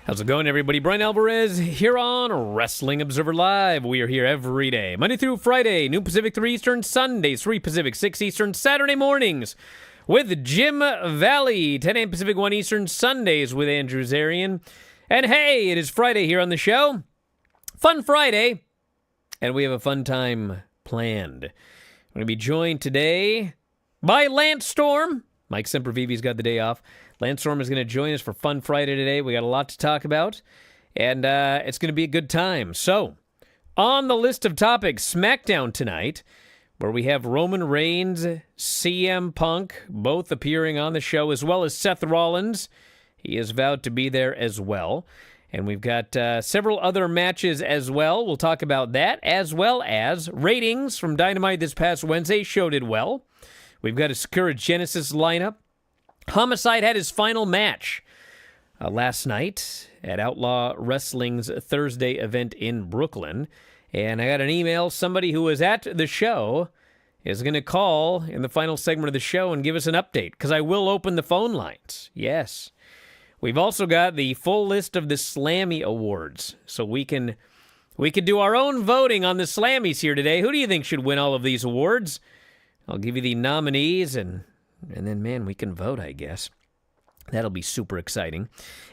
How's it going, everybody? Bryan Alvarez here on Wrestling Observer Live. We are here every day, Monday through Friday, noon Pacific, 3 Eastern, Sundays, 3 Pacific, 6 Eastern, Saturday mornings with Jim Valley, 10 a.m. Pacific, 1 Eastern, Sundays with Andrew Zarian. And hey, it is Friday here on the show. Fun Friday, and we have a fun time planned. We're going to be joined today by Lance Storm. Mike Sempervivi's got the day off. Lance Storm is going to join us for Fun Friday today. We got a lot to talk about, and it's going to be a good time. So, on the list of topics, SmackDown tonight, where we have Roman Reigns, CM Punk, both appearing on the show, as well as Seth Rollins. He is vowed to be there as well. And we've got several other matches as well. We'll talk about that, as well as ratings from Dynamite this past Wednesday. Show did well. We've got a Sakura Genesis lineup. Homicide had his final match last night at Outlaw Wrestling's Thursday event in Brooklyn. And I got an email. Somebody who was at the show is going to call in the final segment of the show and give us an update, because I will open the phone lines. Yes. We've also got the full list of the Slammy Awards, so we can do our own voting on the Slammies here today. Who do you think should win all of these awards? I'll give you the nominees, and then, man, we can vote, I guess. That'll be super exciting.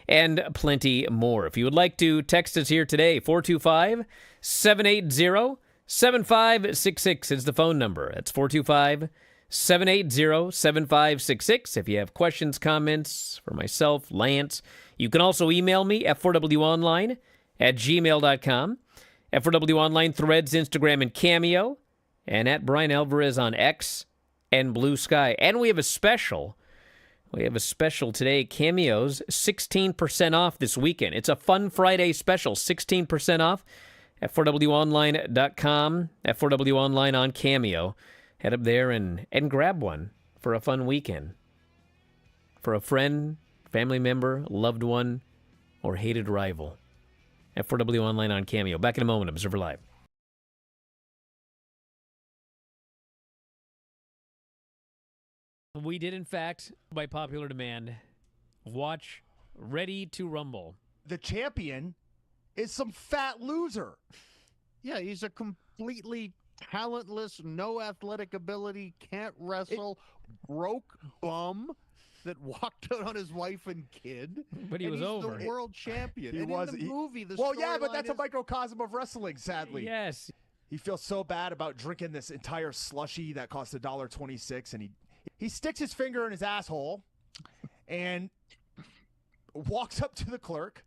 And plenty more. If you would like to text us here today, 425-780-7566 is the phone number. That's 425-780-7566. If you have questions, comments for myself, Lance, you can also email me, f4wonline@gmail.com. F4W Online, Threads, Instagram, and Cameo. And at Bryan Alvarez on X and Blue Sky. And we have a special. We have a special today. Cameo's 16% off this weekend. It's a Fun Friday special. 16% off at 4wonline.com. At 4W Online on Cameo. Head up there and grab one for a fun weekend. For a friend, family member, loved one, or hated rival. At 4W Online on Cameo. Back in a moment. Observer Live. We did, in fact, by popular demand, watch Ready to Rumble. The champion is some fat loser. Yeah, he's a completely talentless, no athletic ability, can't wrestle, broke bum that walked out on his wife and kid. But he was he's over. The world champion. He and was. In the movie, the well, yeah, but storyline that's is, a microcosm of wrestling, sadly. Yes. He feels so bad about drinking this entire slushy that cost $1.26, and he sticks his finger in his asshole and walks up to the clerk.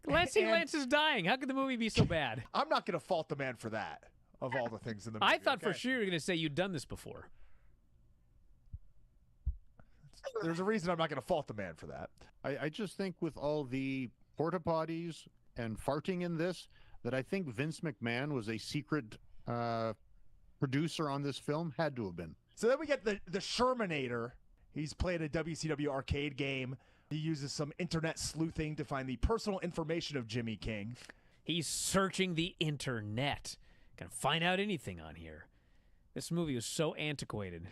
Lance is dying. How could the movie be so bad? I'm not going to fault the man for that, of all the things in the movie. I thought for sure you were going to say you'd done this before. There's a reason I'm not going to fault the man for that. I just think with all the porta potties and farting in this, that I think Vince McMahon was a secret producer on this film. Had to have been. So then we get the Shermanator. He's playing a WCW arcade game. He uses some internet sleuthing to find the personal information of Jimmy King. He's searching the internet. Can find out anything on here. This movie was so antiquated.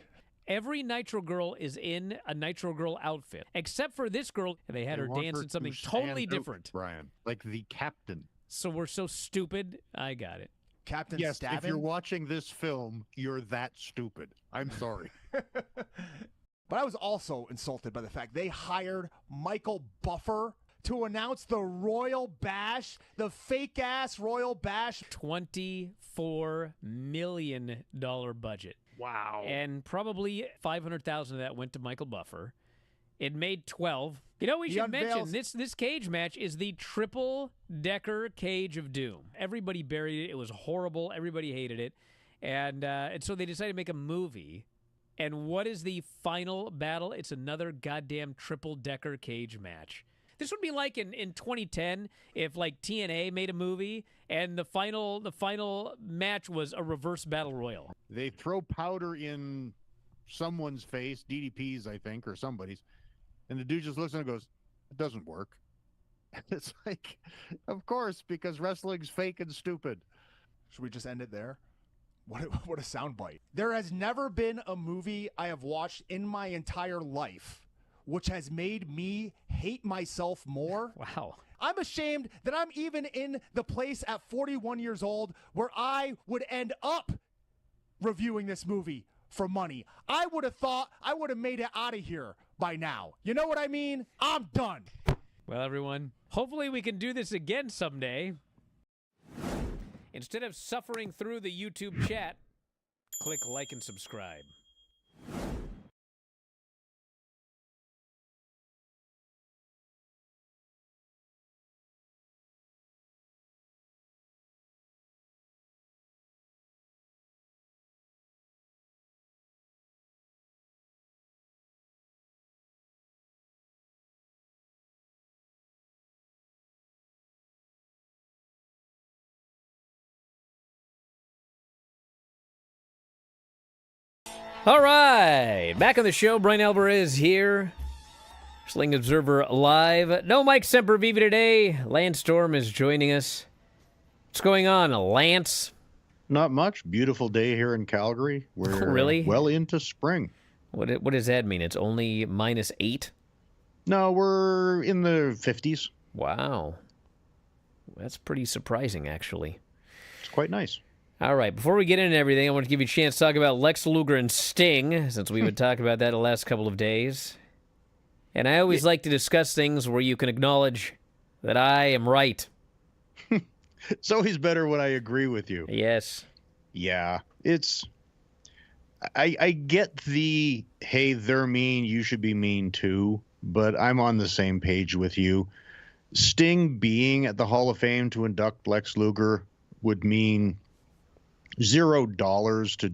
Every Nitro Girl is in a Nitro Girl outfit, except for this girl. They had her dance in something totally different. Brian, like the captain. So we're so stupid. I got it. Captain Yes, Stavin? if you're watching this film, you're that stupid. I'm sorry. But I was also insulted by the fact they hired Michael Buffer to announce the Royal Bash, the fake-ass Royal Bash. $24 million budget. Wow. And probably $500,000 of that went to Michael Buffer. It made 12. You know, we should mention this cage match is the triple-decker Cage of Doom. Everybody buried it. It was horrible. Everybody hated it. And so they decided to make a movie. And what is the final battle? It's another goddamn triple-decker cage match. This would be like in 2010 if like TNA made a movie and the final match was a reverse battle royal. They throw powder in someone's face, DDP's, I think, or somebody's, and the dude just looks at it and goes, "It doesn't work." It's like, of course, because wrestling's fake and stupid. Should we just end it there? What a soundbite. There has never been a movie I have watched in my entire life which has made me hate myself more. Wow. I'm ashamed that I'm even in the place at 41 years old where I would end up reviewing this movie for money. I would have thought I would have made it out of here by now. You know what I mean? I'm done. Well, everyone, hopefully we can do this again someday. Instead of suffering through the YouTube chat, click like and subscribe. All right, back on the show. Bryan Alvarez here. Wrestling Observer Live. No Mike Sempervive today. Lance Storm is joining us. What's going on, Lance? Not much. Beautiful day here in Calgary. We're Really? Well into spring. What does that mean? It's only -8? No, we're in the 50s. Wow. That's pretty surprising, actually. It's quite nice. All right, before we get into everything, I want to give you a chance to talk about Lex Luger and Sting, since we've been talking about that the last couple of days. And I always like to discuss things where you can acknowledge that I am right. It's always better when I agree with you. Yes. Yeah, it's... I get the, hey, they're mean, you should be mean too, but I'm on the same page with you. Sting being at the Hall of Fame to induct Lex Luger would mean $0 to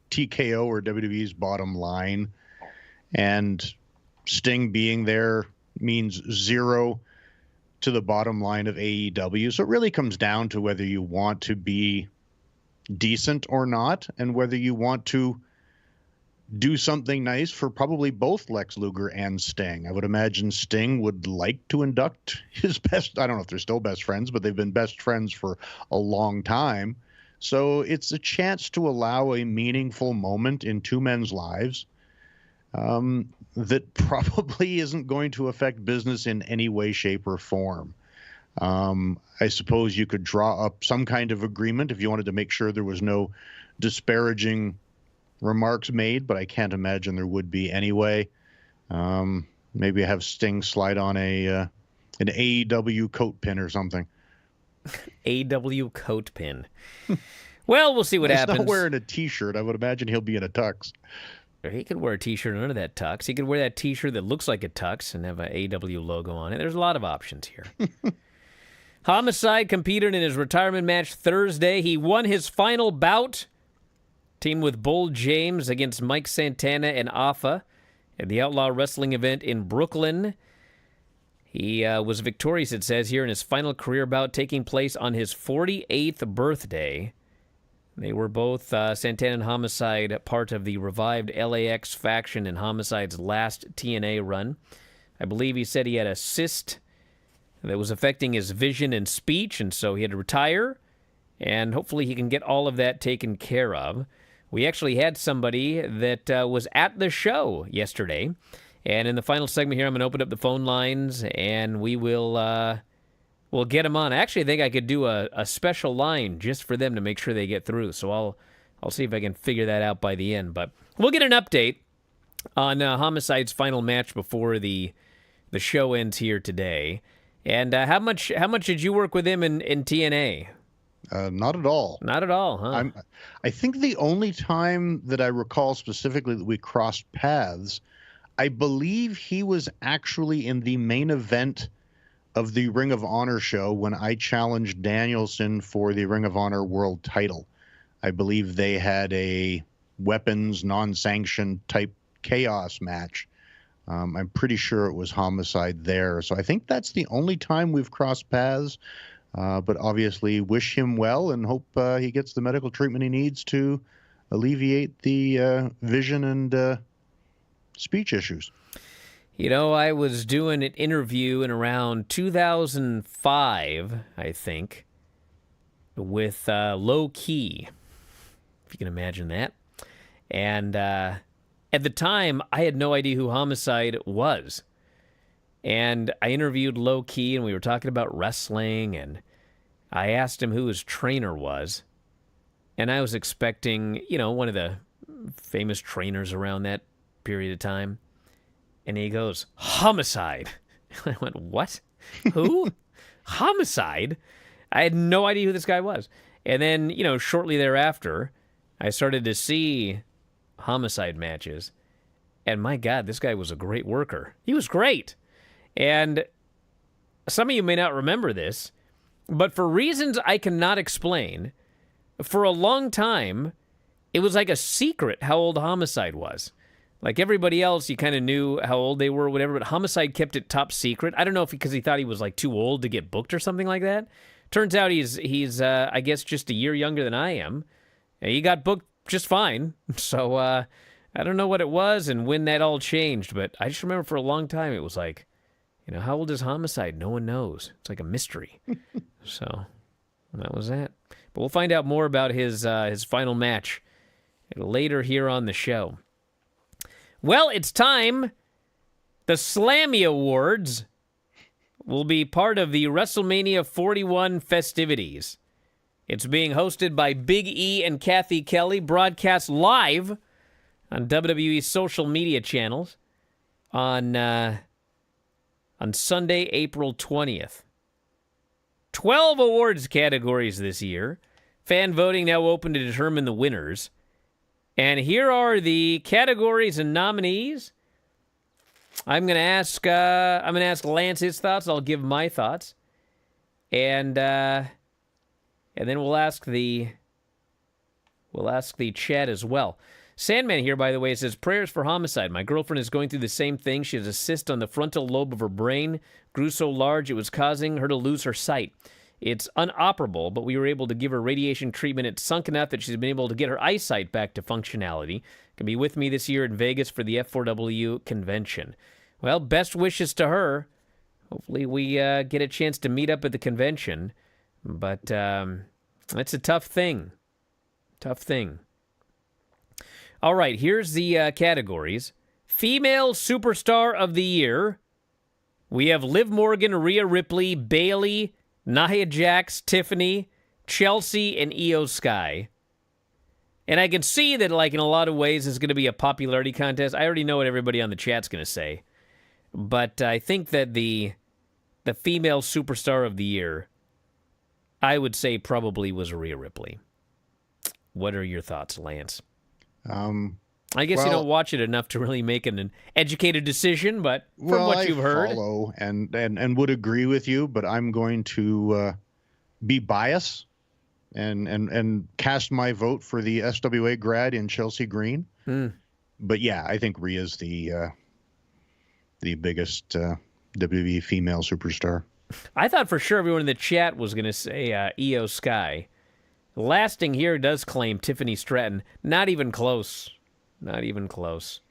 TKO or WWE's bottom line, and Sting being there means 0 to the bottom line of AEW. So it really comes down to whether you want to be decent or not, and whether you want to do something nice for probably both Lex Luger and Sting. I would imagine Sting would like to induct his best, I don't know if they're still best friends, but they've been best friends for a long time. So it's a chance to allow a meaningful moment in two men's lives that probably isn't going to affect business in any way, shape, or form. I suppose you could draw up some kind of agreement if you wanted to make sure there was no disparaging remarks made, but I can't imagine there would be anyway. Maybe have Sting slide on an AEW coat pin or something. AW coat pin. Well, we'll see what happens. He's not wearing a T-shirt. I would imagine he'll be in a tux. He could wear a T-shirt under that tux. He could wear that T-shirt that looks like a tux and have an AW logo on it. There's a lot of options here. Homicide competed in his retirement match Thursday. He won his final bout, teamed with Bull James against Mike Santana and Afa at the Outlaw Wrestling event in Brooklyn. He was victorious, it says here, in his final career bout taking place on his 48th birthday. They were both, Santana and Homicide, part of the revived LAX faction in Homicide's last TNA run. I believe he said he had a cyst that was affecting his vision and speech, and so he had to retire, and hopefully he can get all of that taken care of. We actually had somebody that was at the show yesterday. And in the final segment here, I'm going to open up the phone lines, and we'll get them on. Actually, I think I could do a special line just for them to make sure they get through. So I'll see if I can figure that out by the end. But we'll get an update on Homicide's final match before the show ends here today. And how much did you work with him in TNA? Not at all. Not at all, huh? I think the only time that I recall specifically that we crossed paths, I believe he was actually in the main event of the Ring of Honor show when I challenged Danielson for the Ring of Honor world title. I believe they had a weapons, non-sanctioned type chaos match. I'm pretty sure it was Homicide there. So I think that's the only time we've crossed paths. But obviously wish him well and hope he gets the medical treatment he needs to alleviate the vision and speech issues. You know, I was doing an interview in around 2005, I think, with Low Key, if you can imagine that. And at the time, I had no idea who Homicide was. And I interviewed Low Key, and we were talking about wrestling, and I asked him who his trainer was. And I was expecting, one of the famous trainers around that period of time. And he goes, Homicide. I went, what? Who? Homicide? I had no idea who this guy was. And then, shortly thereafter, I started to see Homicide matches. And my God, this guy was a great worker. He was great. And some of you may not remember this, but for reasons I cannot explain, for a long time, it was like a secret how old Homicide was. Like everybody else, you kind of knew how old they were or whatever, but Homicide kept it top secret. I don't know if because he thought he was like too old to get booked or something like that. Turns out he's I guess just a year younger than I am. He got booked just fine. So I don't know what it was and when that all changed, but I just remember for a long time it was like, how old is Homicide? No one knows. It's like a mystery. So that was that. But we'll find out more about his final match later here on the show. Well, it's time. The Slammy Awards will be part of the WrestleMania 41 festivities. It's being hosted by Big E and Kathy Kelly, broadcast live on WWE's social media channels on Sunday, April 20th. 12 awards categories this year. Fan voting now open to determine the winners. And here are the categories and nominees. I'm going to ask Lance his thoughts. I'll give my thoughts. And then we'll ask the chat as well. Sandman here, by the way, says, prayers for Homicide. My girlfriend is going through the same thing. She has a cyst on the frontal lobe of her brain. Grew so large it was causing her to lose her sight. It's unoperable, but we were able to give her radiation treatment. It's sunk enough that she's been able to get her eyesight back to functionality. Can be with me this year in Vegas for the F4W convention. Well, best wishes to her. Hopefully we get a chance to meet up at the convention. But it's a tough thing. Tough thing. All right, here's the categories. Female Superstar of the Year. We have Liv Morgan, Rhea Ripley, Bayley, Nia Jax, Tiffany, Chelsea, and Io Sky. And I can see that, like, in a lot of ways, it's going to be a popularity contest. I already know what everybody on the chat's going to say. But I think that the Female Superstar of the Year, I would say probably was Rhea Ripley. What are your thoughts, Lance? I guess you don't watch it enough to really make an educated decision, but from what you've heard, follow and would agree with you. But I'm going to be biased and cast my vote for the SWA grad in Chelsea Green. But yeah, I think Rhea's the biggest WWE female superstar. I thought for sure everyone in the chat was going to say Io Sky. Lasting here does claim Tiffany Stratton. Not even close. Not even close.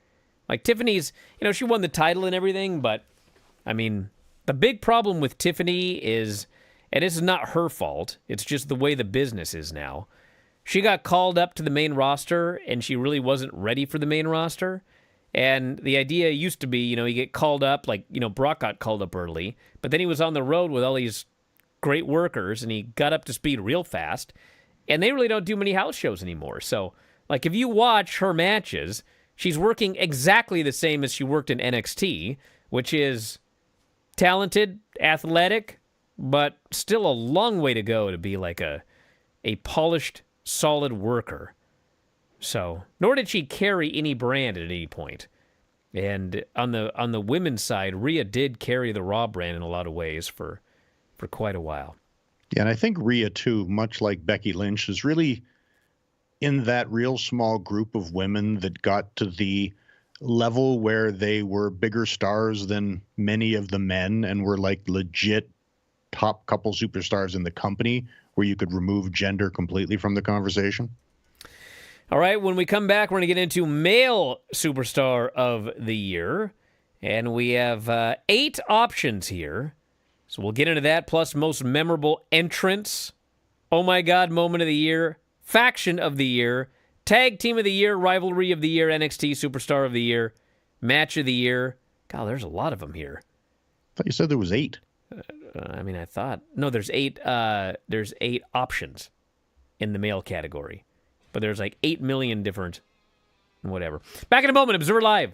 Like, Tiffany's, she won the title and everything, but, I mean, the big problem with Tiffany is, and this is not her fault, it's just the way the business is now. She got called up to the main roster, and she really wasn't ready for the main roster. And the idea used to be, you get called up, like, Brock got called up early, but then he was on the road with all these great workers, and he got up to speed real fast. And they really don't do many house shows anymore. So, like, if you watch her matches, she's working exactly the same as she worked in NXT, which is talented, athletic, but still a long way to go to be like a polished, solid worker. So, nor did she carry any brand at any point. And on the women's side, Rhea did carry the Raw brand in a lot of ways for quite a while. Yeah, and I think Rhea, too, much like Becky Lynch, is really in that real small group of women that got to the level where they were bigger stars than many of the men and were like legit top couple superstars in the company where you could remove gender completely from the conversation. All right, when we come back, we're going to get into Male Superstar of the Year. And we have 8 options here. So we'll get into that, plus most memorable entrance, oh my God, moment of the year, faction of the year, tag team of the year, rivalry of the year, NXT Superstar of the Year, match of the year. God, there's a lot of them here. thought you said there was 8. I mean, I thought no. There's 8. There's 8 options in the male category, but there's like 8 million different. Whatever. Back in a moment. Observer Live.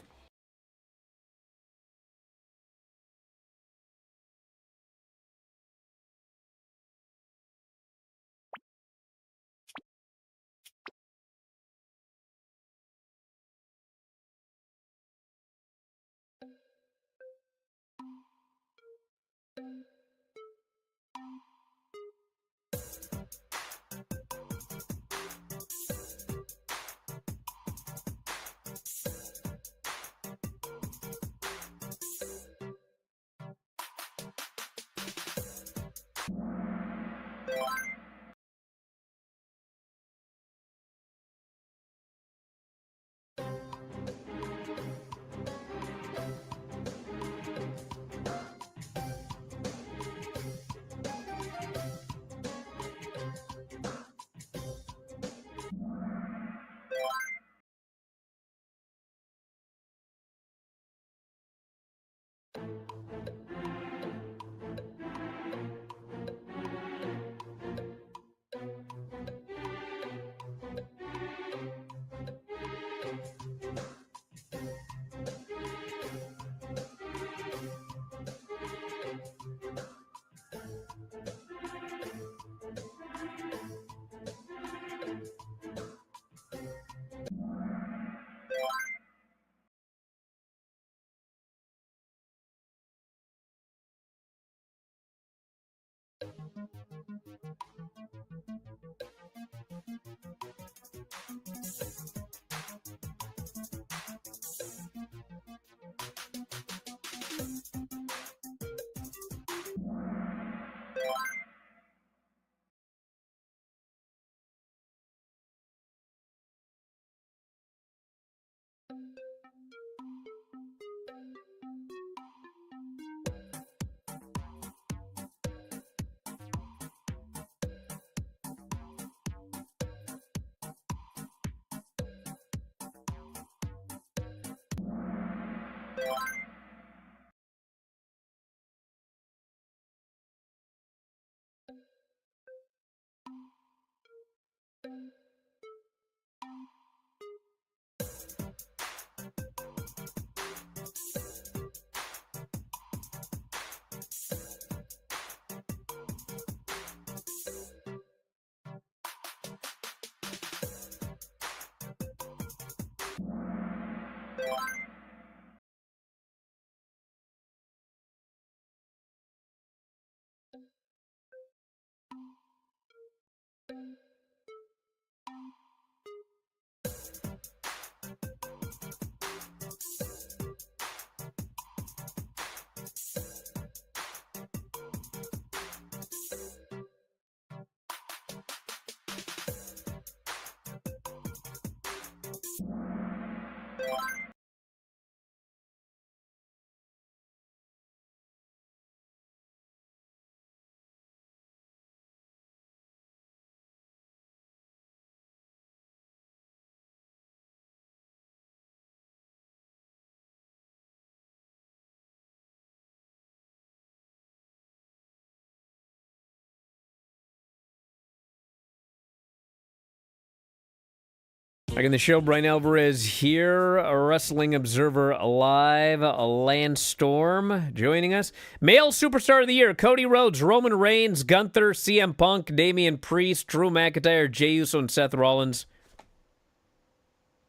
Back in the show, Bryan Alvarez here, Wrestling Observer Live. Lance Storm joining us. Male Superstar of the Year, Cody Rhodes, Roman Reigns, Gunther, CM Punk, Damian Priest, Drew McIntyre, Jey Uso, and Seth Rollins.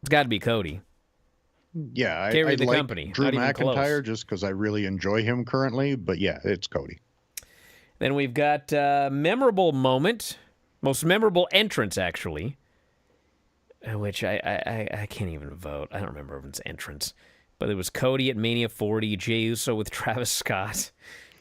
It's got to be Cody. Yeah, I Carried the like company. Drew Not even McIntyre close. just because I really enjoy him currently. But yeah, it's Cody. Then we've got memorable moment, most memorable entrance, actually. Which I can't even vote. I don't remember everyone's entrance. But it was Cody at Mania 40, Jey Uso with Travis Scott,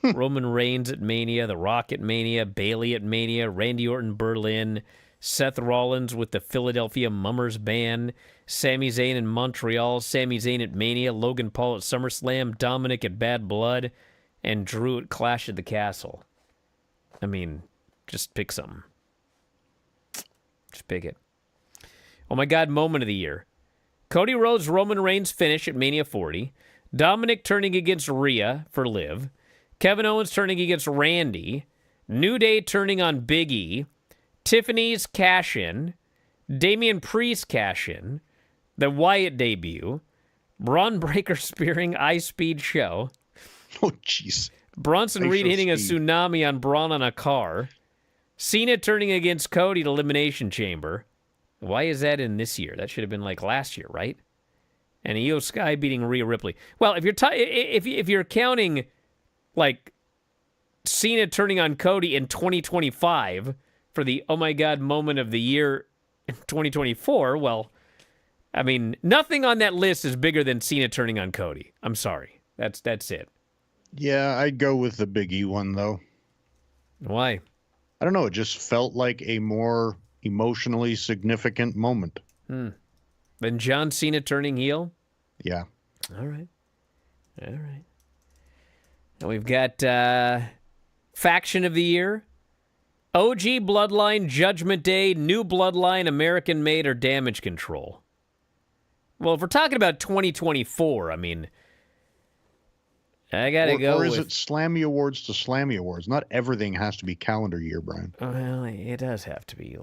Roman Reigns at Mania, The Rock at Mania, Bayley at Mania, Randy Orton Berlin, Seth Rollins with the Philadelphia Mummers Band, Sami Zayn in Montreal, Sami Zayn at Mania, Logan Paul at SummerSlam, Dominic at Bad Blood, and Drew at Clash at the Castle. I mean, just pick something. Just pick it. Oh my God, moment of the year. Cody Rhodes, Roman Reigns finish at Mania 40. Dominic turning against Rhea for Liv. Kevin Owens turning against Randy, New Day turning on Big E, Tiffany's cash-in, Damian Priest cash-in, the Wyatt debut, Braun Breaker spearing Ice-Speed show, Oh, jeez. Bronson Ice Reed show hitting a speed. tsunami on Braun on a car, Cena turning against Cody at Elimination Chamber. Why is that in this year? That should have been like last year, right? And Io Sky beating Rhea Ripley. Well, if you're counting like Cena turning on Cody in 2025 for the oh my god moment of the year in 2024, well, I mean, nothing on that list is bigger than Cena turning on Cody. I'm sorry. That's it. Yeah, I'd go with the Big E one, though. Why? I don't know. It just felt like a more emotionally significant moment. Then John Cena turning heel? Yeah. All right. And we've got Faction of the Year, OG Bloodline, Judgment Day, New Bloodline, American Made, or Damage Control. Well, if we're talking about 2024, I mean, I got to go Or is with... it Slammy Awards to Slammy Awards? Not everything has to be calendar year, Brian. Well, it does have to be.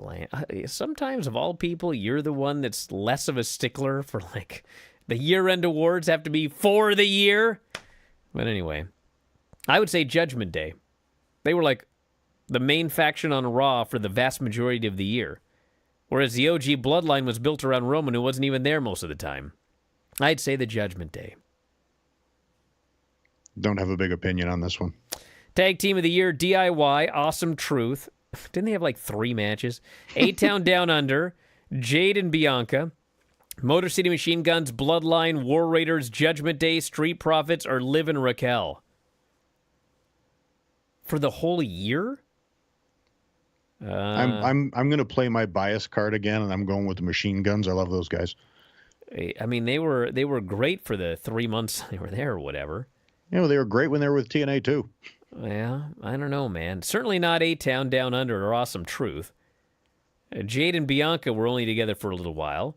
Sometimes, of all people, you're the one that's less of a stickler for, like, the year-end awards have to be for the year. But anyway, I would say Judgment Day. They were, like, the main faction on Raw for the vast majority of the year. Whereas the OG Bloodline was built around Roman, who wasn't even there most of the time. I'd say the Judgment Day. Don't have a big opinion on this one. Tag Team of the Year, DIY, Awesome Truth. Didn't they have like 3 matches? A-Town Down Under, Jade and Bianca, Motor City Machine Guns, Bloodline, War Raiders, Judgment Day, Street Profits, or Liv and Raquel. For the whole year? I'm going to play my bias card again, and I'm going with the Machine Guns. I love those guys. I mean, they were great for the 3 months they were there or whatever. You know, they were great when they were with TNA, too. Yeah, I don't know, man. Certainly not A-Town Down Under or Awesome Truth. Jade and Bianca were only together for a little while.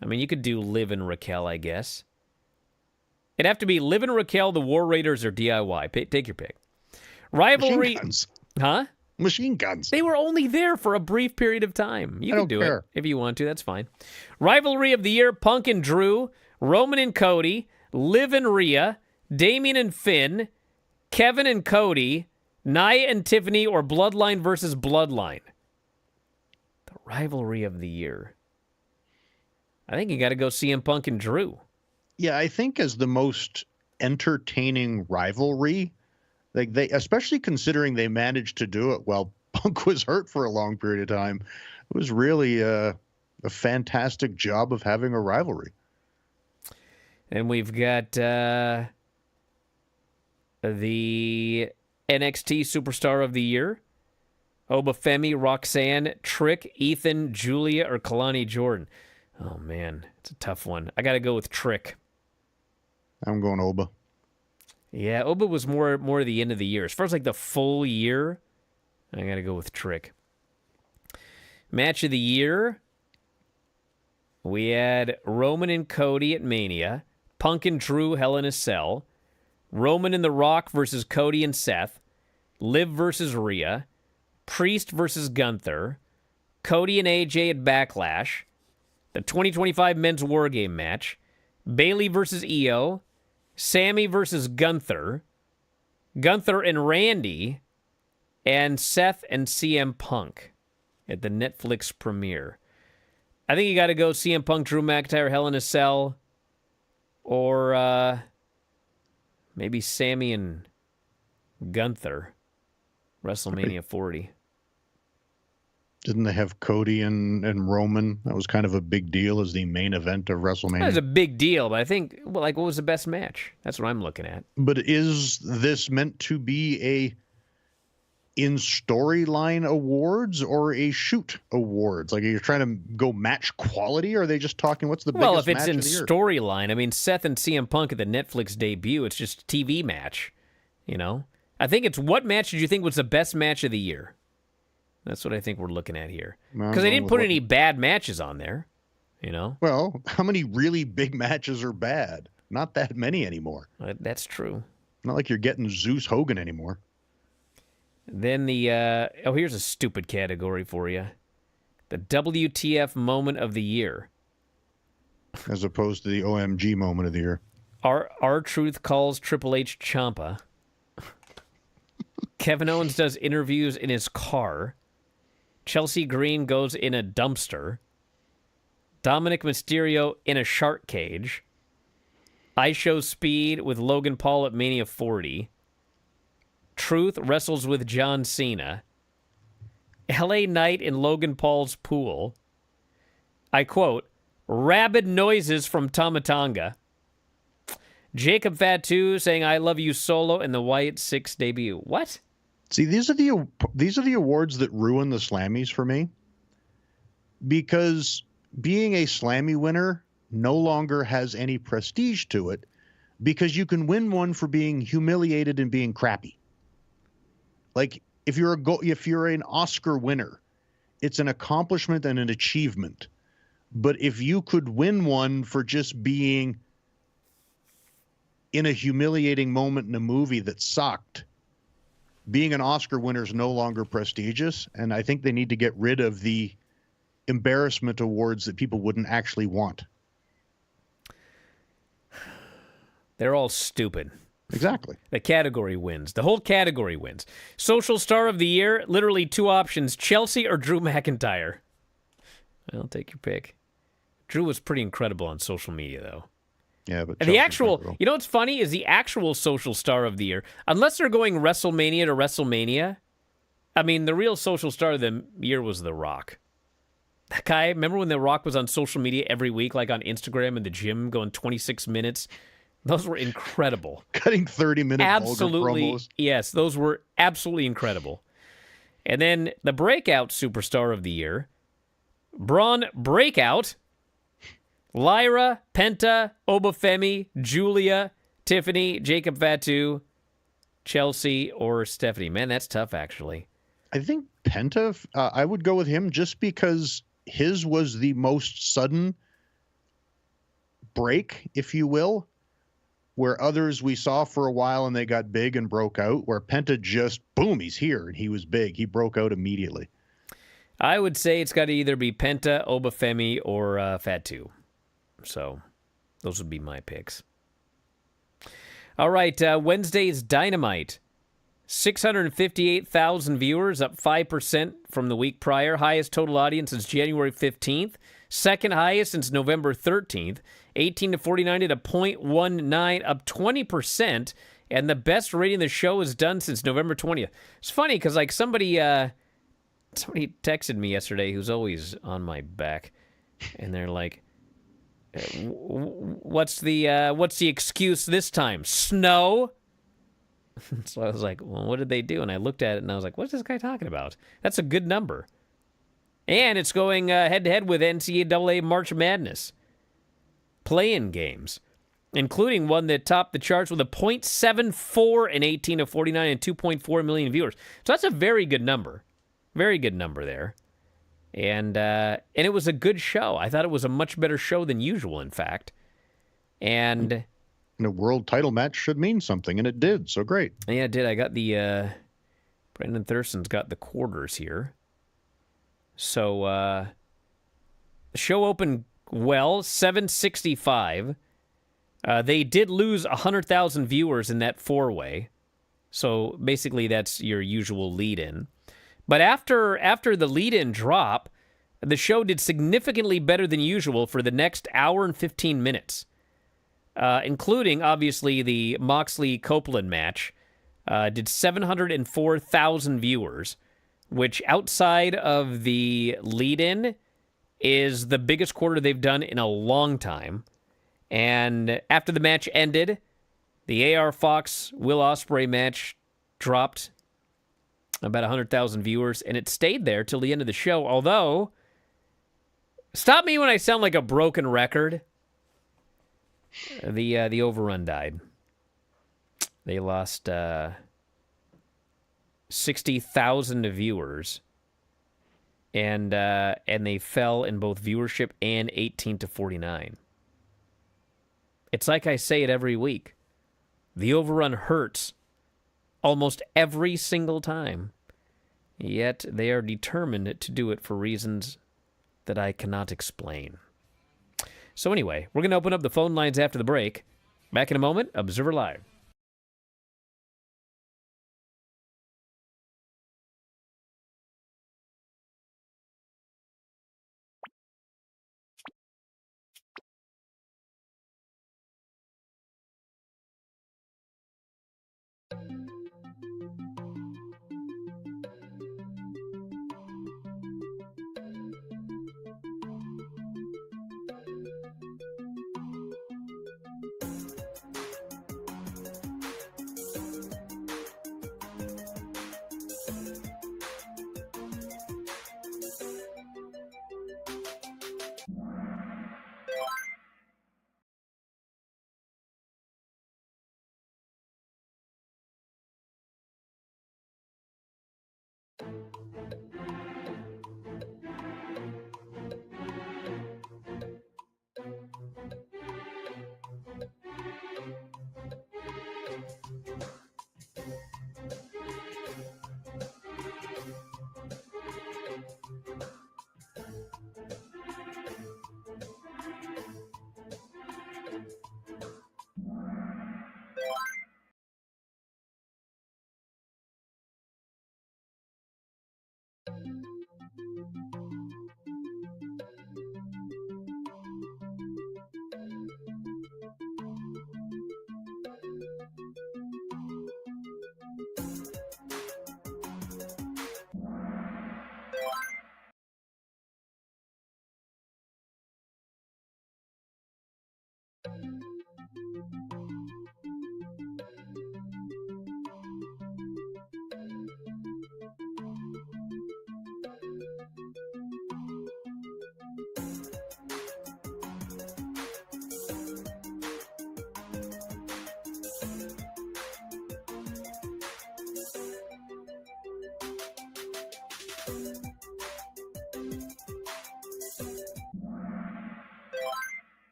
I mean, you could do Liv and Raquel, I guess. It'd have to be Liv and Raquel, the War Raiders, or DIY. Take your pick. Rivalry. Machine Guns. Huh? Machine Guns. They were only there for a brief period of time. You I can don't do care. it if you want to. That's fine. Rivalry of the Year, Punk and Drew, Roman and Cody, Liv and Rhea, Damien and Finn, Kevin and Cody, Nia and Tiffany, or Bloodline versus Bloodline. The Rivalry of the Year. I think you got to go CM Punk and Drew. Yeah, I think as the most entertaining rivalry, like they, especially considering they managed to do it while Punk was hurt for a long period of time, it was really a fantastic job of having a rivalry. And we've got the NXT Superstar of the Year, Obafemi, Roxanne, Trick, Ethan, Julia, or Kalani Jordan. Oh, man, it's a tough one. I got to go with Trick. I'm going Oba. Yeah, Oba was more at the end of the year. As far as like the full year, I got to go with Trick. Match of the year, we had Roman and Cody at Mania, Punk and Drew, Hell in a Cell, Roman and The Rock versus Cody and Seth, Liv versus Rhea, Priest versus Gunther, Cody and AJ at Backlash, the 2025 Men's War Game match, Bayley versus Io, Sammy versus Gunther, Gunther and Randy, and Seth and CM Punk at the Netflix premiere. I think you got to go CM Punk, Drew McIntyre, Hell in a Cell, or maybe Sammy and Gunther, WrestleMania 40. Didn't they have Cody and Roman? That was kind of a big deal as the main event of WrestleMania. That was a big deal, but I think, well, like, what was the best match? That's what I'm looking at. But is this meant to be a in storyline awards or a shoot awards? Like, are you trying to go match quality, or are they just talking what's the Well, biggest if it's match in of the year? storyline, I mean, Seth and CM Punk at the Netflix debut, it's just a TV match, you know? I think it's what match did you think was the best match of the year? That's what I think we're looking at here. Because they didn't put any bad matches on there, you know? Well, how many really big matches are bad? Not that many anymore. That's true. Not like you're getting Zeus Hogan anymore. Then here's a stupid category for you. The WTF moment of the year. As opposed to the OMG moment of the year. R-Truth calls Triple H Ciampa. Kevin Owens does interviews in his car. Chelsea Green goes in a dumpster. Dominic Mysterio in a shark cage. I show speed with Logan Paul at Mania 40. Truth wrestles with John Cena. LA Knight in Logan Paul's pool. I quote, rabid noises from Tamatanga. Jacob Fatu saying I love you solo in the Wyatt 6 debut. What? See, these are the awards that ruin the Slammies for me. Because being a Slammy winner no longer has any prestige to it, because you can win one for being humiliated and being crappy. Like if you're an Oscar winner, it's an accomplishment and an achievement. But if you could win one for just being in a humiliating moment in a movie that sucked, being an Oscar winner is no longer prestigious, and I think they need to get rid of the embarrassment awards that people wouldn't actually want. They're all stupid. Exactly. The category wins. The whole category wins. Social Star of the Year, literally two options, Chelsea or Drew McIntyre. I'll take your pick. Drew was pretty incredible on social media, though. Yeah, but And the actual, you know what's funny is the actual Social Star of the Year, unless they're going WrestleMania to WrestleMania, I mean, the real Social Star of the year was The Rock. That guy, remember when The Rock was on social media every week, like on Instagram in the gym, going 26 minutes? Those were incredible. Cutting 30-minute absolutely, vulgar promos. Yes, those were absolutely incredible. And then the breakout Superstar of the Year, Braun Breakout, Lyra, Penta, Obafemi, Julia, Tiffany, Jacob Fatu, Chelsea, or Stephanie. Man, that's tough, actually. I think Penta, I would go with him just because his was the most sudden break, if you will, where others we saw for a while and they got big and broke out, where Penta just, boom, he's here, and he was big. He broke out immediately. I would say it's got to either be Penta, Obafemi, or Fatu. So those would be my picks. All right, Wednesday's Dynamite. 658,000 viewers, up 5% from the week prior. Highest total audience since January 15th. Second highest since November 13th. 18 to 49 at a .19, up 20%. And the best rating the show has done since November 20th. It's funny because like somebody texted me yesterday who's always on my back. And they're like, what's the excuse this time? Snow? So I was like, well, what did they do? And I looked at it and I was like, what's this guy talking about? That's a good number. And it's going head-to-head with NCAA March Madness play-in games, including one that topped the charts with a .74 in 18 to 49 and 2.4 million viewers. So that's a very good number. Very good number there. And it was a good show. I thought it was a much better show than usual, in fact. And a world title match should mean something, and it did. So great. Yeah, it did. I got the Brendan Thurston's got the quarters here. So the show opened well, 765. They did lose 100,000 viewers in that four-way. So basically that's your usual lead-in. But after the lead-in drop, the show did significantly better than usual for the next hour and 15 minutes, including, obviously, the Moxley-Copeland match. Did 704,000 viewers, which outside of the lead-in is the biggest quarter they've done in a long time. And after the match ended, the AR Fox Will Ospreay match dropped about 100,000 viewers, and it stayed there till the end of the show. Although, stop me when I sound like a broken record. The overrun died. They lost 60,000 viewers, and they fell in both viewership and 18 to 49. It's like I say it every week. The overrun hurts almost every single time. Yet they are determined to do it for reasons that I cannot explain. So anyway, we're going to open up the phone lines after the break. Back in a moment, Observer Live.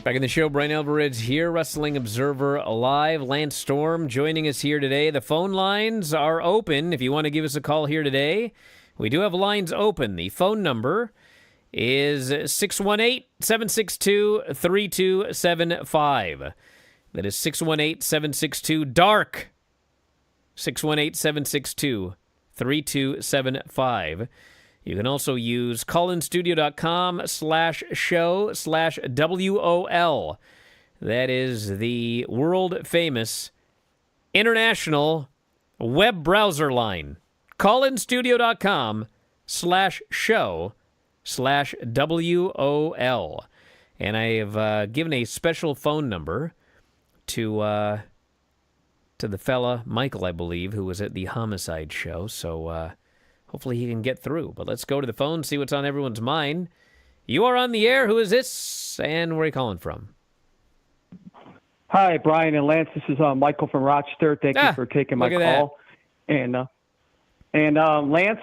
Back in the show, Bryan Alvarez here, Wrestling Observer Live. Lance Storm joining us here today. The phone lines are open if you want to give us a call here today. We do have lines open. The phone number is 618-762-3275. That is 618-762-DARK. 618-762-3275. You can also use callinstudio.com/show/WOL. That is the world-famous international web browser line. callinstudio.com/show/WOL. And I have given a special phone number to the fella, Michael, I believe, who was at the Homicide show. So hopefully he can get through. But let's go to the phone, see what's on everyone's mind. You are on the air. Who is this? And where are you calling from? Hi, Bryan and Lance. This is Michael from Rochester. Thank you for taking my look at call. And Lance,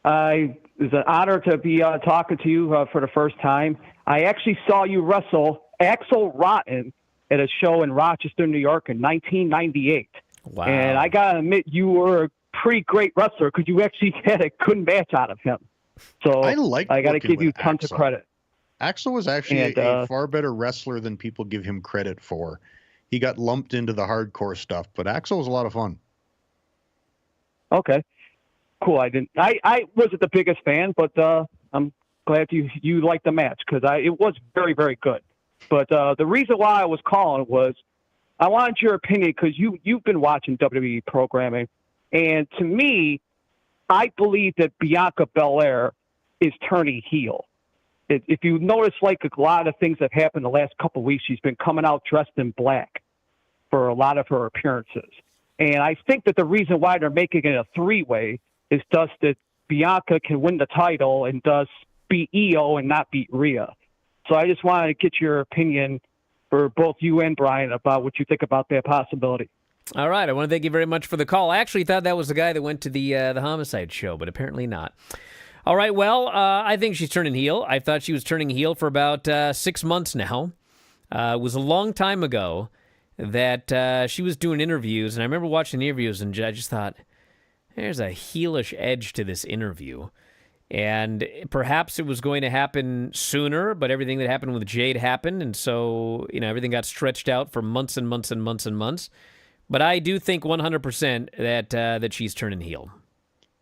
it was an honor to be talking to you for the first time. I actually saw you wrestle Axel Rotten at a show in Rochester, New York in 1998. Wow. And I got to admit, you were a pretty great wrestler because you actually had a good match out of him. So I got to give you tons of credit. Axel was actually a far better wrestler than people give him credit for. He got lumped into the hardcore stuff, but Axel was a lot of fun. Okay, cool. I wasn't the biggest fan, but I'm glad you liked the match because it was very, very good. But the reason why I was calling was I wanted your opinion because you've been watching WWE programming, and to me, I believe that Bianca Belair is turning heel. If you notice, like a lot of things that happened the last couple of weeks, she's been coming out dressed in black for a lot of her appearances. And I think that the reason why they're making it a three-way is thus that Bianca can win the title and thus beat Io and not beat Rhea. So I just wanted to get your opinion for both you and Bryan about what you think about that possibility. All right. I want to thank you very much for the call. I actually thought that was the guy that went to the Homicide show, but apparently not. All right, well, I think she's turning heel. I thought she was turning heel for about 6 months now. It was a long time ago that she was doing interviews, and I remember watching the interviews, and I just thought, there's a heelish edge to this interview. And perhaps it was going to happen sooner, but everything that happened with Jade happened, and so everything got stretched out for months and months and months and months. But I do think 100% that she's turning heel.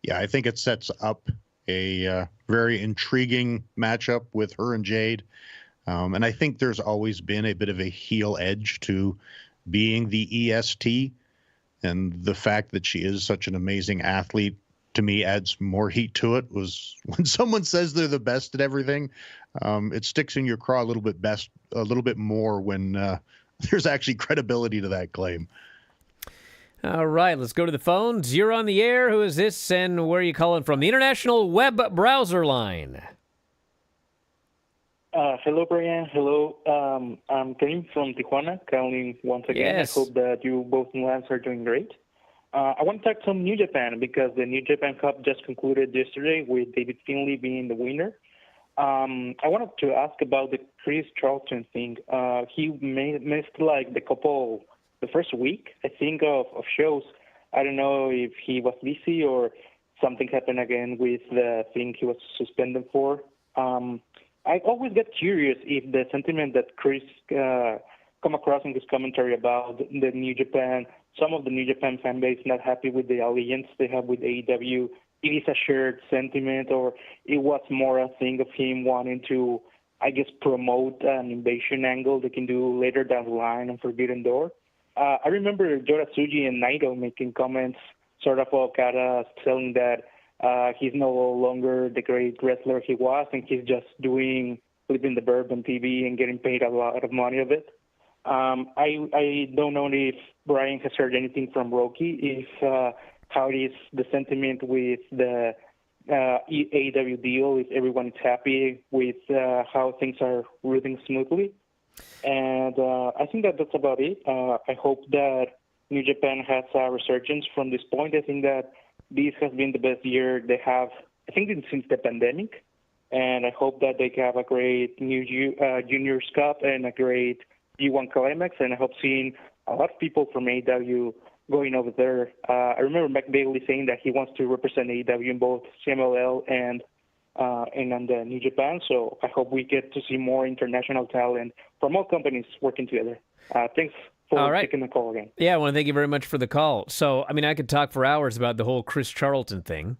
Yeah, I think it sets up a very intriguing matchup with her and Jade. And I think there's always been a bit of a heel edge to being the EST. And the fact that she is such an amazing athlete, to me, adds more heat to it. Was when someone says they're the best at everything, it sticks in your craw a little bit more when there's actually credibility to that claim. All right, let's go to the phones. You're on the air. Who is this, and where are you calling from? The International Web Browser Line. Hello, Bryan. Hello. I'm Karim from Tijuana, calling once again. Yes. I hope that you both and Lance are doing great. I want to talk some New Japan because the New Japan Cup just concluded yesterday with David Finlay being the winner. I wanted to ask about the Chris Charlton thing. He missed like the first week, I think, of shows. I don't know if he was busy or something happened again with the thing he was suspended for. I always get curious if the sentiment that Chris come across in his commentary about the New Japan, some of the New Japan fan base not happy with the alliance they have with AEW, it is a shared sentiment, or it was more a thing of him wanting to, I guess, promote an invasion angle they can do later down the line on Forbidden Door. I remember Yota Tsuji and Naito making comments sort of Okada telling that he's no longer the great wrestler he was, and he's just doing flipping the bird on TV and getting paid a lot of money of it. I don't know if Bryan has heard anything from Roki, if how it is the sentiment with the AEW deal, if everyone is happy with how things are running smoothly. And I think that's about it. I hope that New Japan has a resurgence from this point. I think that this has been the best year they have, I think, since the pandemic. And I hope that they have a great new Juniors Cup and a great G1 Climax. And I hope seeing a lot of people from AEW going over there. I remember Mac Bailey saying that he wants to represent AEW in both CMLL and on the New Japan. So I hope we get to see more international talent from all companies working together. Thanks for taking the call again. Yeah, I want to thank you very much for the call. So, I mean, I could talk for hours about the whole Chris Charlton thing,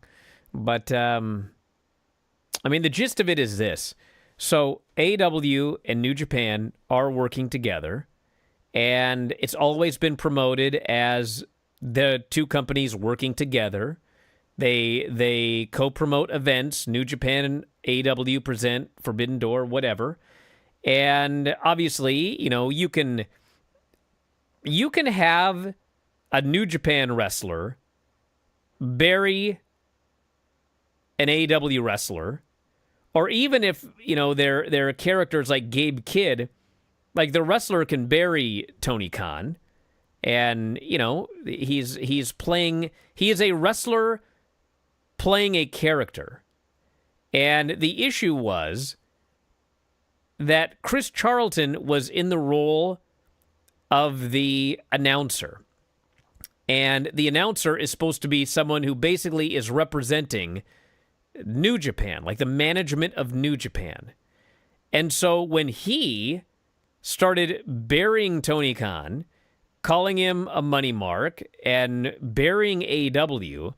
but, I mean, the gist of it is this. So, AEW and New Japan are working together, and it's always been promoted as the two companies working together. They co-promote events. New Japan and AEW present Forbidden Door, whatever. And obviously, you can have a New Japan wrestler bury an AEW wrestler, or even if, there are characters like Gabe Kidd Like, the wrestler can bury Tony Khan, and, you know, he's playing, he is a wrestler playing a character. And the issue was that Chris Charlton was in the role of the announcer. And the announcer is supposed to be someone who basically is representing New Japan, like the management of New Japan. And so when he started burying Tony Khan, calling him a money mark, and burying AEW,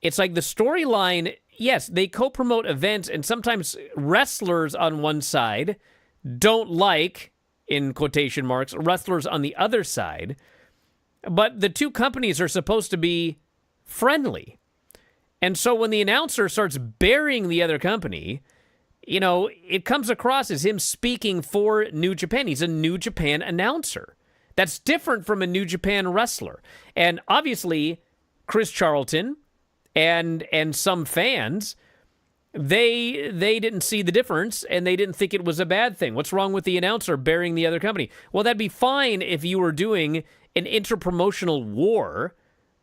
it's like the storyline, yes, they co-promote events, and sometimes wrestlers on one side don't like, in quotation marks, wrestlers on the other side, but the two companies are supposed to be friendly. And so when the announcer starts burying the other company, you know, it comes across as him speaking for New Japan. He's a New Japan announcer. That's different from a New Japan wrestler. And obviously, Chris Charlton and some fans, they didn't see the difference, and they didn't think it was a bad thing. What's wrong with the announcer burying the other company? Well, that'd be fine if you were doing an interpromotional war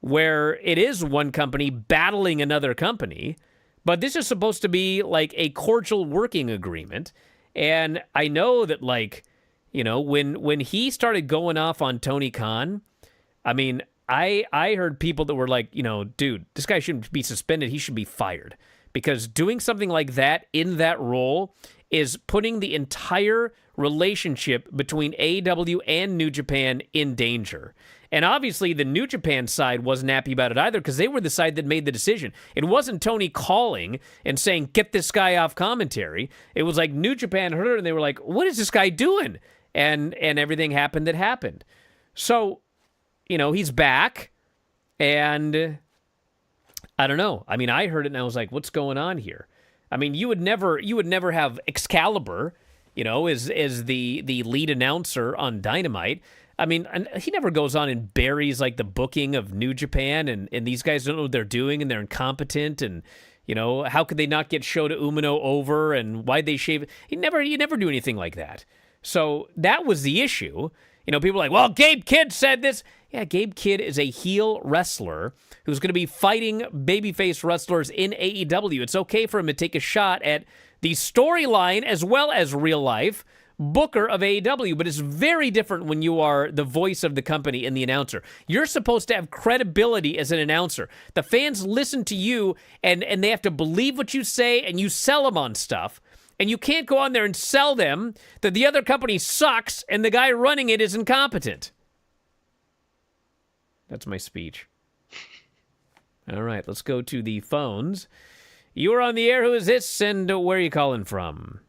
where it is one company battling another company, but this is supposed to be like a cordial working agreement. And I know that, like, you know, when he started going off on Tony Khan, I mean, I heard people that were like, you know, dude, this guy shouldn't be suspended. He should be fired. Because doing something like that in that role is putting the entire relationship between AEW and New Japan in danger. And obviously, the New Japan side wasn't happy about it either, because they were the side that made the decision. It wasn't Tony calling and saying, get this guy off commentary. It was like New Japan heard it, and they were like, what is this guy doing? And everything happened that happened. So, you know, he's back, and I don't know. I mean, I heard it, and I was like, what's going on here? I mean, you would never have Excalibur, you know, as the lead announcer on Dynamite. I mean, and he never goes on and buries, like, the booking of New Japan, and these guys don't know what they're doing, and they're incompetent, and, you know, how could they not get Shota Umino over, and why'd they shave? He never do anything like that. So that was the issue. You know, people are like, well, Gabe Kidd said this. Yeah, Gabe Kidd is a heel wrestler who's going to be fighting babyface wrestlers in AEW. It's okay for him to take a shot at the storyline as well as real life booker of AEW, but it's very different when you are the voice of the company and the announcer. You're supposed to have credibility as an announcer. The fans listen to you, and they have to believe what you say, and you sell them on stuff. And you can't go on there and sell them that the other company sucks and the guy running it is incompetent. That's my speech. All right, let's go to the phones. You are on the air. Who is this, and where are you calling from?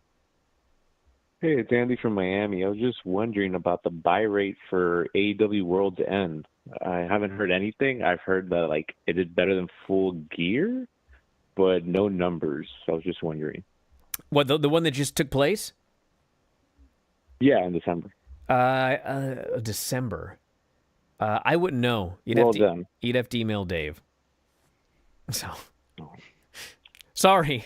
Hey, it's Andy from Miami. I was just wondering about the buy rate for AEW World's End. I haven't heard anything. I've heard that, like, it is better than Full Gear, but no numbers. So I was just wondering. What, the one that just took place? Yeah, in December. December. I wouldn't know. You'd have to email Dave. So, sorry,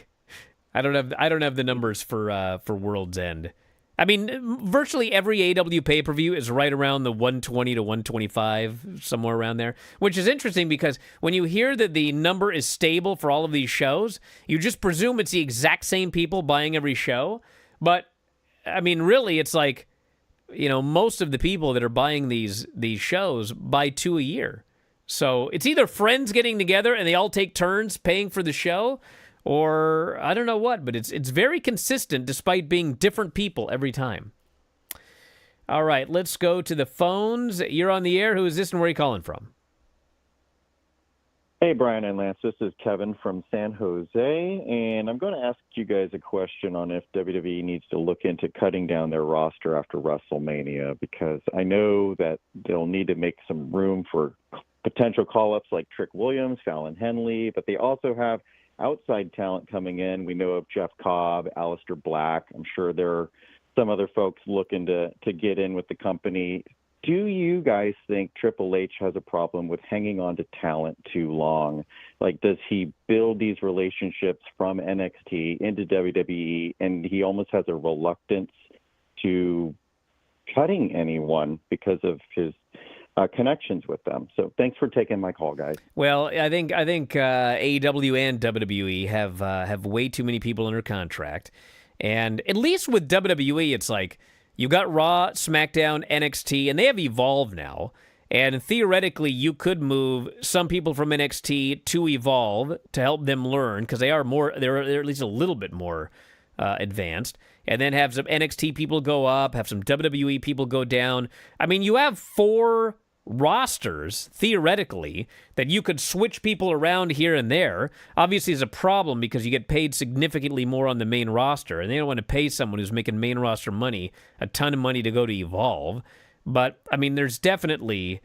I don't have the numbers for World's End. I mean, virtually every AEW pay-per-view is right around the 120 to 125, somewhere around there, which is interesting because when you hear that the number is stable for all of these shows, you just presume it's the exact same people buying every show. But, I mean, really, it's like, you know, most of the people that are buying these shows buy 2 a year. So it's either friends getting together and they all take turns paying for the show, or I don't know what, but it's very consistent despite being different people every time. All right, let's go to the phones. You're on the air. Who is this and where are you calling from? Hey, Bryan and Lance. This is Kevin from San Jose, and I'm going to ask you guys a question on if WWE needs to look into cutting down their roster after WrestleMania, because I know that they'll need to make some room for potential call-ups like Trick Williams, Fallon Henley, but they also have outside talent coming in. We know of Jeff Cobb, Aleister Black. I'm sure there are some other folks looking to get in with the company. Do you guys think Triple H has a problem with hanging on to talent too long? Like, does he build these relationships from NXT into WWE, and he almost has a reluctance to cutting anyone because of his connections with them. So thanks for taking my call, guys. Well, I think AEW and WWE have way too many people under contract, and at least with WWE, it's like you got Raw, SmackDown, NXT, and they have evolved now. And theoretically, you could move some people from NXT to Evolve to help them learn because they're at least a little bit more advanced, and then have some NXT people go up, have some WWE people go down. I mean, you have 4 rosters, theoretically, that you could switch people around here and there. Obviously, it's a problem because you get paid significantly more on the main roster, and they don't want to pay someone who's making main roster money a ton of money to go to Evolve. But, I mean, there's definitely,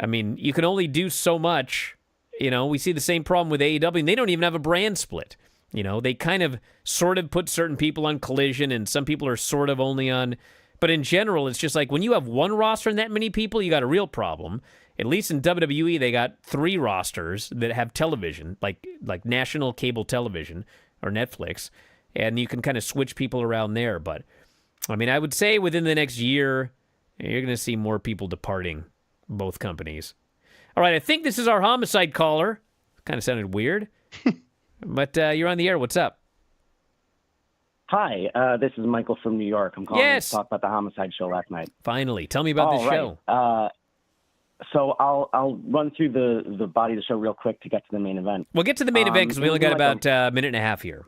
you can only do so much. We see the same problem with AEW, and they don't even have a brand split. They kind of sort of put certain people on Collision, and some people are sort of only on. But in general, it's just like when you have one roster and that many people, you got a real problem. At least in WWE, they got 3 rosters that have television, like national cable television or Netflix, and you can kind of switch people around there. But, I would say within the next year, you're going to see more people departing both companies. All right, I think this is our Homicide caller. Kind of sounded weird. But you're on the air. What's up? Hi, this is Michael from New York. I'm calling Yes. to talk about the Homicide show last night. Finally. Tell me about this show. So I'll run through the body of the show real quick to get to the main event. We'll get to the main event because we only got about a minute and a half here.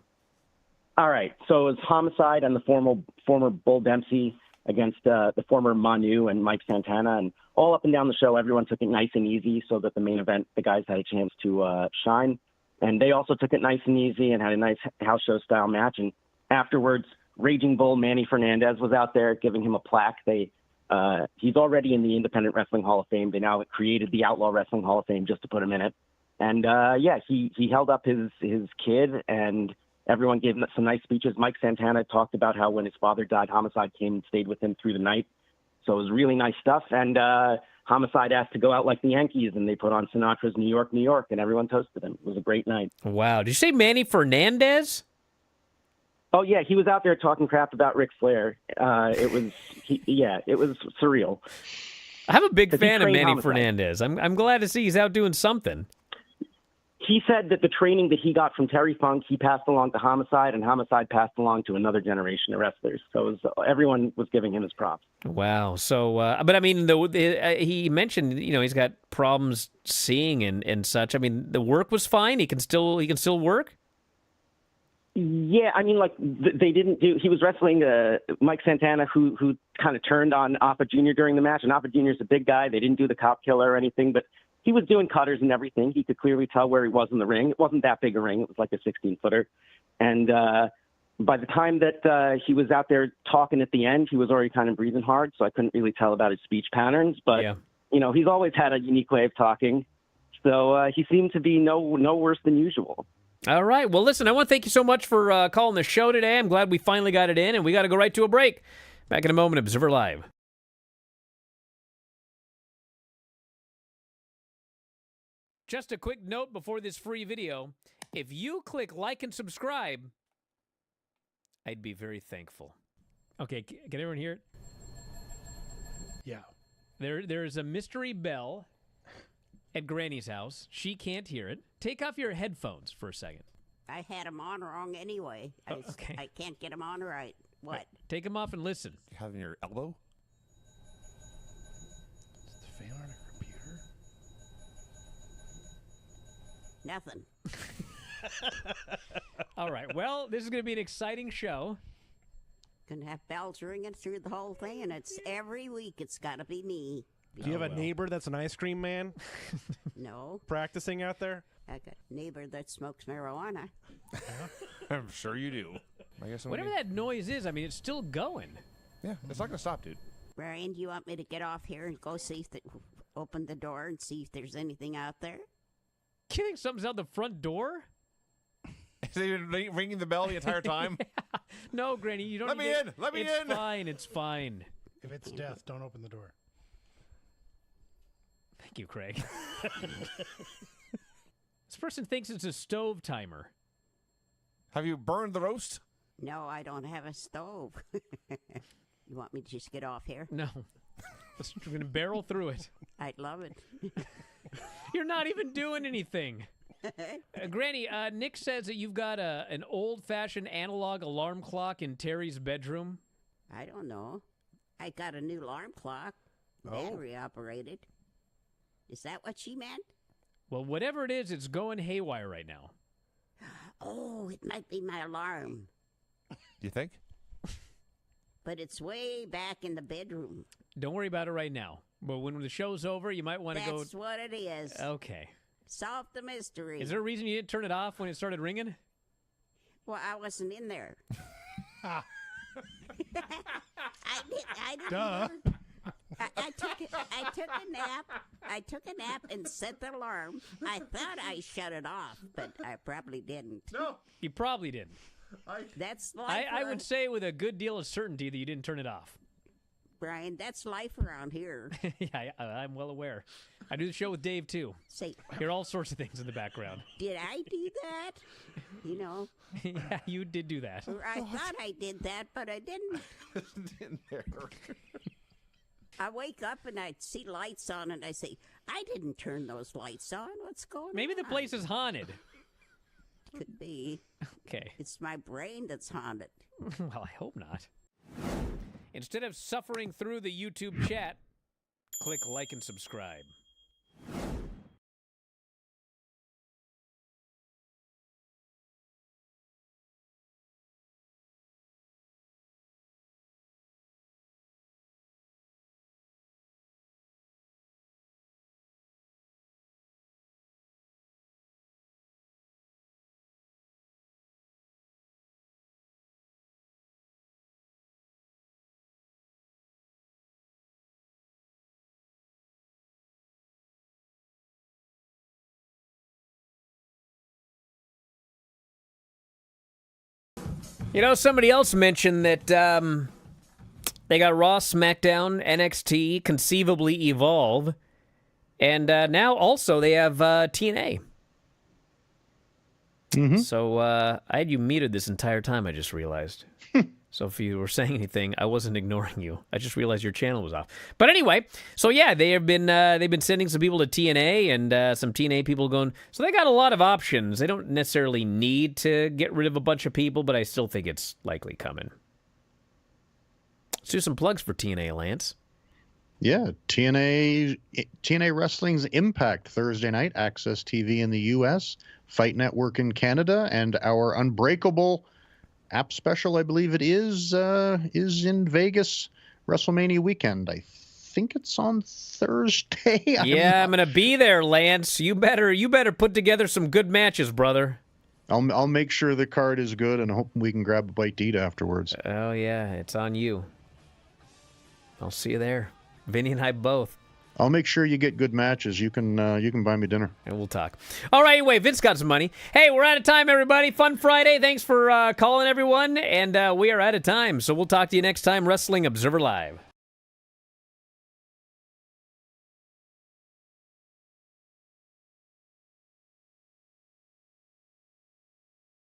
All right. So it was Homicide and the former Bull Dempsey against the former Manu and Mike Santana. And all up and down the show, everyone took it nice and easy so that the main event, the guys had a chance to shine. And they also took it nice and easy and had a nice house show style match. And afterwards, Raging Bull Manny Fernandez was out there giving him a plaque. He's already in the Independent Wrestling Hall of Fame. They now created the Outlaw Wrestling Hall of Fame just to put him in it. And he held up his kid, and everyone gave him some nice speeches. Mike Santana talked about how when his father died, Homicide came and stayed with him through the night. So it was really nice stuff. And Homicide asked to go out like the Yankees, and they put on Sinatra's New York, New York, and everyone toasted him. It was a great night. Wow. Did you say Manny Fernandez? Oh, yeah, he was out there talking crap about Ric Flair. It was surreal. I'm a big fan of Manny Homicide. Fernandez. I'm glad to see he's out doing something. He said that the training that he got from Terry Funk, he passed along to Homicide, and Homicide passed along to another generation of wrestlers. So everyone was giving him his props. Wow. So, but he mentioned, he's got problems seeing and such. The work was fine. He can still work. Yeah, they didn't do. He was wrestling Mike Santana, who kind of turned on Alpha Jr. during the match, and Alpha Jr. is a big guy. They didn't do the cop killer or anything, but he was doing cutters and everything. He could clearly tell where he was in the ring. It wasn't that big a ring. It was like a 16-footer. And by the time that he was out there talking at the end, he was already kind of breathing hard, so I couldn't really tell about his speech patterns. But, he's always had a unique way of talking. So he seemed to be no worse than usual. All right. Well, listen, I want to thank you so much for calling the show today. I'm glad we finally got it in, and we got to go right to a break. Back in a moment, Observer Live. Just a quick note before this free video. If you click like and subscribe, I'd be very thankful. Okay, can everyone hear it? Yeah. There is a mystery bell at Granny's house. She can't hear it. Take off your headphones for a second. I had them on wrong anyway. Okay. I can't get them on right. What? Right. Take them off and listen. You have in your elbow? Is the fan on a computer? Nothing. All right. Well, this is going to be an exciting show. Gonna have bells ringing through the whole thing, and it's every week. It's got to be me. Do you have a neighbor that's an ice cream man No, practicing out there? I got a neighbor that smokes marijuana. I'm sure you do. I guess Whatever that noise is, it's still going. Yeah, it's not going to stop, dude. Brian, do you want me to get off here and go see if open the door and see if there's anything out there? You think something's out the front door? Is he ringing the bell the entire time? Yeah. No, Granny, you don't. Let me in. Let me in. It's fine. It's fine. If it's death, don't open the door. Thank you, Craig. This person thinks it's a stove timer. Have you burned the roast? No, I don't have a stove. You want me to just get off here? No. We're going to barrel through it. I'd love it. You're not even doing anything. Granny, Nick says that you've got an old-fashioned analog alarm clock in Terry's bedroom. I don't know. I got a new alarm clock, battery operated. Is that what she meant? Well, whatever it is, it's going haywire right now. Oh, it might be my alarm. You think? But it's way back in the bedroom. Don't worry about it right now. But when the show's over, you might want to go... That's what it is. Okay. Solve the mystery. Is there a reason you didn't turn it off when it started ringing? Well, I wasn't in there. I didn't. Duh. I took a nap. I took a nap and set the alarm. I thought I shut it off, but I probably didn't. No. You probably didn't. That's life. I would say with a good deal of certainty that you didn't turn it off. Brian, that's life around here. Yeah, I'm well aware. I do the show with Dave, too. Say, Hear all sorts of things in the background. did I do that? You know. Yeah, you did do that. Or I thought I did that, but I didn't. In there. I wake up and I see lights on and I say, I didn't turn those lights on. What's going on? Maybe the place is haunted. Could be. Okay. It's my brain that's haunted. Well, I hope not. Instead of suffering through the YouTube chat, click like and subscribe. You know, somebody else mentioned that they got Raw, SmackDown, NXT, conceivably Evolve, and now also they have TNA. Mm-hmm. So I had you muted this entire time, I just realized. So if you were saying anything, I wasn't ignoring you. I just realized your channel was off. But anyway, so yeah, they've been sending some people to TNA and some TNA people going. So they got a lot of options. They don't necessarily need to get rid of a bunch of people, but I still think it's likely coming. Let's do some plugs for TNA, Lance. Yeah, TNA Wrestling's Impact Thursday night, Access TV in the U.S., Fight Network in Canada, and our Unbreakable app special, I believe it is in Vegas WrestleMania weekend. I think it's on Thursday. Yeah, I'm gonna be there, Lance. You better put together some good matches, brother. I'll make sure the card is good, and hope we can grab a bite to eat afterwards. Oh yeah, it's on you. I'll see you there. Vinny and I both. I'll make sure you get good matches. You can buy me dinner. And we'll talk. All right, anyway, Vince got some money. Hey, we're out of time, everybody. Fun Friday. Thanks for calling, everyone. And we are out of time. So we'll talk to you next time, Wrestling Observer Live.